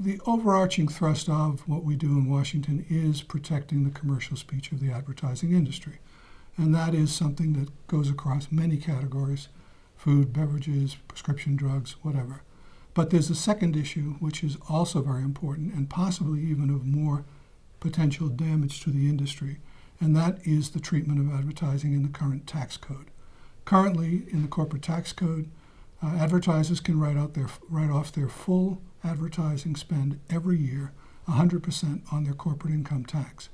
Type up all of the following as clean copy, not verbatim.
the overarching thrust of what we do in Washington is protecting the commercial speech of the advertising industry. And that is something that goes across many categories: food, beverages, prescription drugs, whatever. But there's a second issue, which is also very important and possibly even of more potential damage to the industry, and that is the treatment of advertising in the current tax code. Currently, in the corporate tax code, advertisers can write off their full advertising spend every year, 100% on their corporate income tax.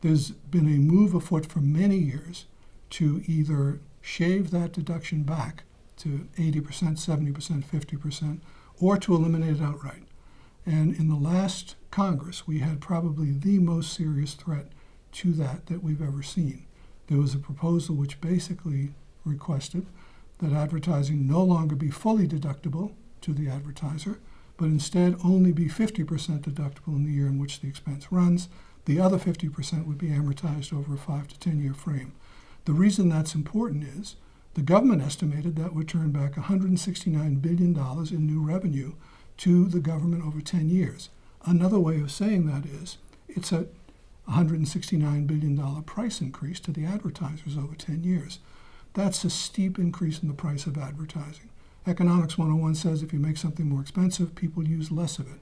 There's been a move afoot for many years to either shave that deduction back to 80%, 70%, 50%, or to eliminate it outright. And in the last Congress, we had probably the most serious threat to that we've ever seen. There was a proposal which basically requested that advertising no longer be fully deductible to the advertiser, but instead only be 50% deductible in the year in which the expense runs. The other 50% would be amortized over a 5 to 10 year frame. The reason that's important is the government estimated that would turn back $169 billion in new revenue to the government over 10 years. Another way of saying that is it's a $169 billion price increase to the advertisers over 10 years. That's a steep increase in the price of advertising. Economics 101 says if you make something more expensive, people use less of it.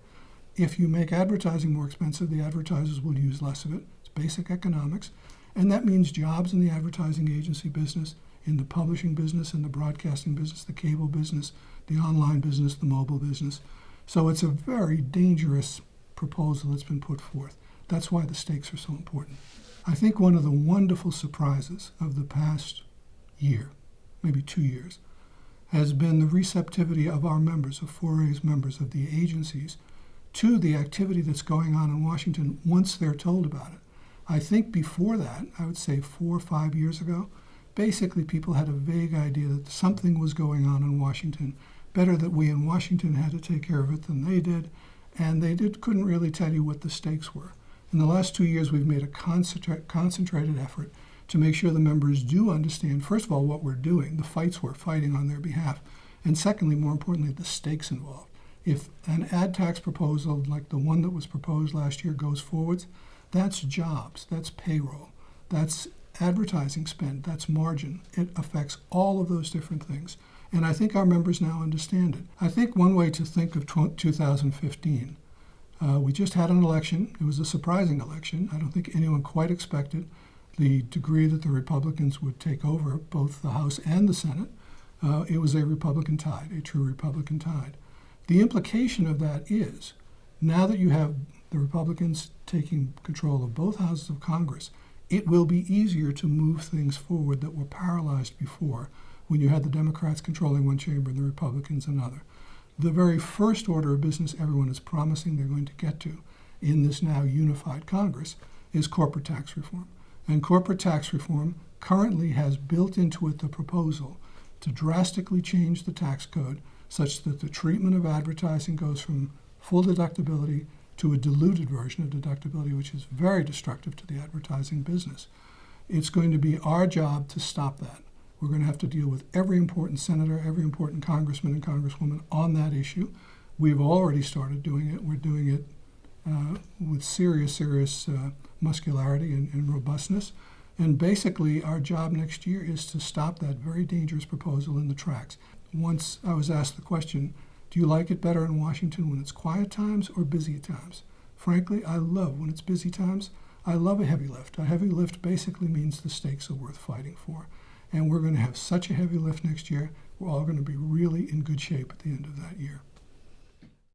If you make advertising more expensive, the advertisers will use less of it. It's basic economics. And that means jobs in the advertising agency business, in the publishing business, in the broadcasting business, the cable business, the online business, the mobile business. So it's a very dangerous proposal that's been put forth. That's why the stakes are so important. I think one of the wonderful surprises of the past year, maybe 2 years, has been the receptivity of our members, of 4A's members, of the agencies, to the activity that's going on in Washington once they're told about it. I think before that, I would say 4 or 5 years ago, basically people had a vague idea that something was going on in Washington, better that we in Washington had to take care of it than they did, and they couldn't really tell you what the stakes were. In the last 2 years, we've made a concentrated effort to make sure the members do understand, first of all, what we're doing, the fights we're fighting on their behalf, and secondly, more importantly, the stakes involved. If an ad tax proposal like the one that was proposed last year goes forwards, that's jobs, that's payroll, that's advertising spend, that's margin. It affects all of those different things. And I think our members now understand it. I think one way to think of 2015, we just had an election. It was a surprising election. I don't think anyone quite expected the degree that the Republicans would take over both the House and the Senate. It was a Republican tide, a true Republican tide. The implication of that is, now that you have the Republicans taking control of both houses of Congress, it will be easier to move things forward that were paralyzed before when you had the Democrats controlling one chamber and the Republicans another. The very first order of business everyone is promising they're going to get to in this now unified Congress is corporate tax reform. And corporate tax reform currently has built into it the proposal to drastically change the tax code such that the treatment of advertising goes from full deductibility to a diluted version of deductibility, which is very destructive to the advertising business. It's going to be our job to stop that. We're going to have to deal with every important senator, every important congressman and congresswoman on that issue. We've already started doing it. We're doing it with serious muscularity and robustness. And basically, our job next year is to stop that very dangerous proposal in the tracks. Once I was asked the question, do you like it better in Washington when it's quiet times or busy times? Frankly, I love when it's busy times. I love a heavy lift. A heavy lift basically means the stakes are worth fighting for. And we're going to have such a heavy lift next year, we're all going to be really in good shape at the end of that year.